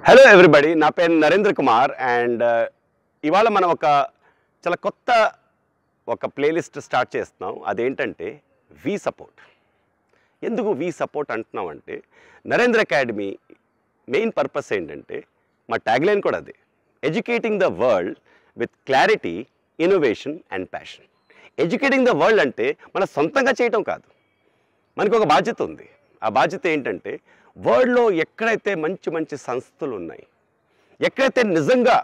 Hello everybody, నా పేరు Narendra Kumar and ఇవాళ మనం చాలా కొత్త ప్లేలిస్ట్ స్టార్ట్ చేస్తున్నాం. అదేంటంటే వి సపోర్ట్. ఎందుకు వి సపోర్ట్ అంటున్నాం అంటే నరేంద్ర అకాడమీ మెయిన్ పర్పస్ ఏంటంటే మా ట్యాగ్లైన్ కూడా అదే, educating the world with clarity, innovation and passion. Educating the world అంటే మన సొంతంగా చేయటం కాదు, మనకు ఒక బాధ్యత ఉంది. ఆ బాధ్యత ఏంటంటే వరల్డ్లో ఎక్కడైతే మంచి మంచి సంస్థలు ఉన్నాయి, ఎక్కడైతే నిజంగా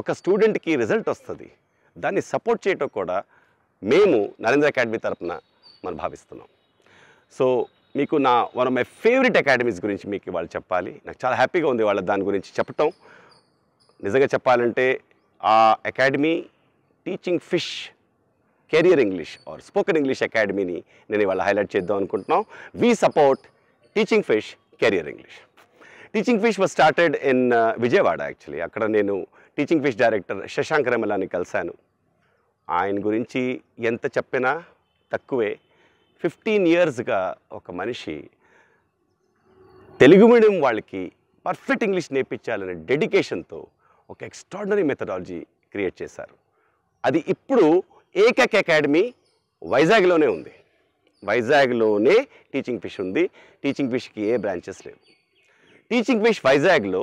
ఒక స్టూడెంట్కి రిజల్ట్ వస్తుంది, దాన్ని సపోర్ట్ చేయటం కూడా మేము నరేంద్ర అకాడమీ తరఫున మనం భావిస్తున్నాం. సో మీకు one of my favourite academies గురించి మీకు ఇవాళ చెప్పాలి. నాకు చాలా హ్యాపీగా ఉంది వాళ్ళ దాని గురించి చెప్పటం. నిజంగా చెప్పాలంటే ఆ academy teaching fish career English or spoken English అకాడమీని నేను ఇవాళ హైలైట్ చేద్దాం అనుకుంటున్నాం. We support teaching fish career English. Teaching fish was started in Vijayawada. Actually అక్కడ నేను టీచింగ్ ఫిష్ డైరెక్టర్ శశాంక్ రెమలాని కలిశాను. ఆయన గురించి ఎంత చెప్పినా తక్కువే. 15 yearsగా ఒక మనిషి తెలుగు మీడియం వాళ్ళకి పర్ఫెక్ట్ ఇంగ్లీష్ నేర్పించాలనే డెడికేషన్తో ఒక ఎక్స్ట్రాడినరీ మెథడాలజీ క్రియేట్ చేశారు. అది ఇప్పుడు ఏకైక అకాడమీ వైజాగ్లోనే ఉంది. వైజాగ్లోనే టీచింగ్ ఫిష్ ఉంది. టీచింగ్ ఫిష్కి ఏ బ్రాంచెస్ లేవు. టీచింగ్ ఫిష్ వైజాగ్లో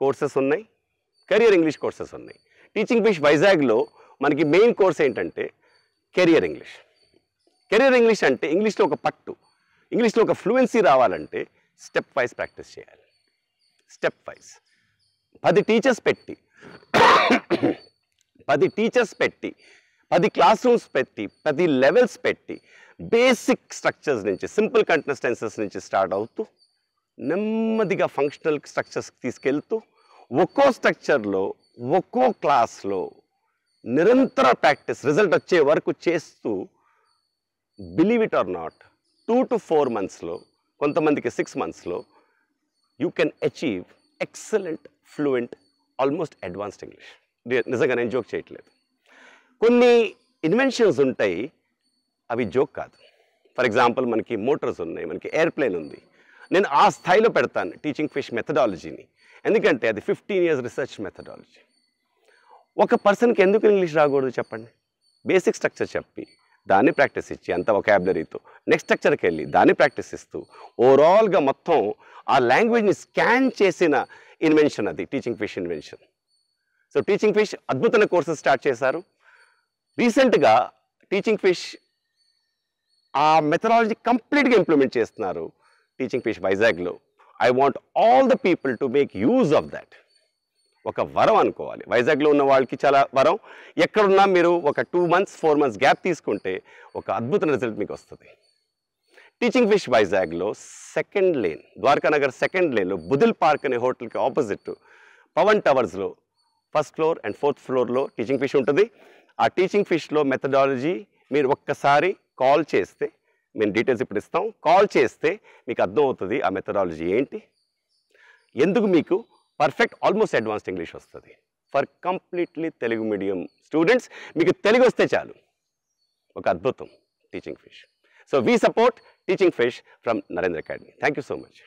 కోర్సెస్ ఉన్నాయి, కెరియర్ ఇంగ్లీష్ కోర్సెస్ ఉన్నాయి. టీచింగ్ ఫిష్ వైజాగ్లో మనకి మెయిన్ కోర్స్ ఏంటంటే కెరియర్ ఇంగ్లీష్. కెరియర్ ఇంగ్లీష్ అంటే ఇంగ్లీష్లో ఒక పట్టు, ఇంగ్లీష్లో ఒక ఫ్లూయెన్సీ రావాలంటే స్టెప్ వైజ్ ప్రాక్టీస్ చేయాలి. స్టెప్ వైజ్ 10 టీచర్స్ పెట్టి 10 క్లాస్ రూమ్స్ పెట్టి 10 లెవెల్స్ పెట్టి బేసిక్ స్ట్రక్చర్స్ నుంచి, సింపుల్ కంటిన్యూస్ టెన్సెస్ నుంచి స్టార్ట్ అవుతూ నెమ్మదిగా ఫంక్షనల్ స్ట్రక్చర్స్కి తీసుకెళ్తూ ఒక్కో స్ట్రక్చర్లో ఒక్కో క్లాస్లో నిరంతర ప్రాక్టీస్ రిజల్ట్ వచ్చే వరకు చేస్తూ, believe it or not, 2 to 4 monthsలో, కొంతమందికి 6 monthsలో you can achieve excellent, fluent, almost advanced English. నిజంగా నేను జోక్ చేయట్లేదు. కొన్ని ఇన్వెన్షన్స్ ఉంటాయి, అవి జోక్ కాదు. ఫర్ ఎగ్జాంపుల్ మనకి మోటార్స్ ఉన్నాయి, మనకి ఎయిర్ప్లేన్ ఉంది. నేను ఆ స్థాయిలో పెడతాను టీచింగ్ ఫిష్ మెథడాలజీని. ఎందుకంటే అది 15 years రీసెర్చ్ మెథడాలజీ. ఒక పర్సన్కి ఎందుకు ఇంగ్లీష్ రాకూడదు చెప్పండి? బేసిక్ స్ట్రక్చర్ చెప్పి దాన్ని ప్రాక్టీస్ ఇచ్చి అంత వొకాబులరీతో నెక్స్ట్ స్ట్రక్చర్కి వెళ్ళి దాన్ని ప్రాక్టీస్ ఇస్తూ ఓవరాల్గా మొత్తం ఆ లాంగ్వేజ్ని స్కాన్ చేసిన ఇన్వెన్షన్ అది teaching fish invention. So teaching fish అద్భుతమైన కోర్సెస్ స్టార్ట్ చేశారు. రీసెంట్గా టీచింగ్ ఫిష్ ఆ మెథడాలజీ కంప్లీట్గా ఇంప్లిమెంట్ చేస్తున్నారు టీచింగ్ ఫిష్ వైజాగ్లో. I want all the people to make use of that. ఒక వరం అనుకోవాలి. వైజాగ్లో ఉన్న వాళ్ళకి చాలా వరం. ఎక్కడున్నా మీరు ఒక 2 months 4 months గ్యాప్ తీసుకుంటే ఒక అద్భుతమైన రిజల్ట్ మీకు వస్తుంది. టీచింగ్ ఫిష్ వైజాగ్లో 2nd lane, ద్వారకానగర్ 2nd laneలో బుదిల్ పార్క్ అనే హోటల్కి ఆపోజిట్ పవన్ టవర్స్లో 1st floor and 4th floorలో టీచింగ్ ఫిష్ ఉంటుంది. ఆ టీచింగ్ ఫిష్లో మెథడాలజీ మీరు ఒక్కసారి కాల్ చేస్తే, మేము డీటెయిల్స్ ఇప్పుడు ఇస్తాం, కాల్ చేస్తే మీకు అర్థమవుతుంది ఆ మెథడాలజీ ఏంటి, ఎందుకు మీకు పర్ఫెక్ట్ ఆల్మోస్ట్ అడ్వాన్స్డ్ ఇంగ్లీష్ వస్తుంది. For completely Telugu medium students, మీకు తెలుగు వస్తే చాలు, ఒక అద్భుతం teaching fish. So we support teaching fish from Narendra academy. Thank you so much.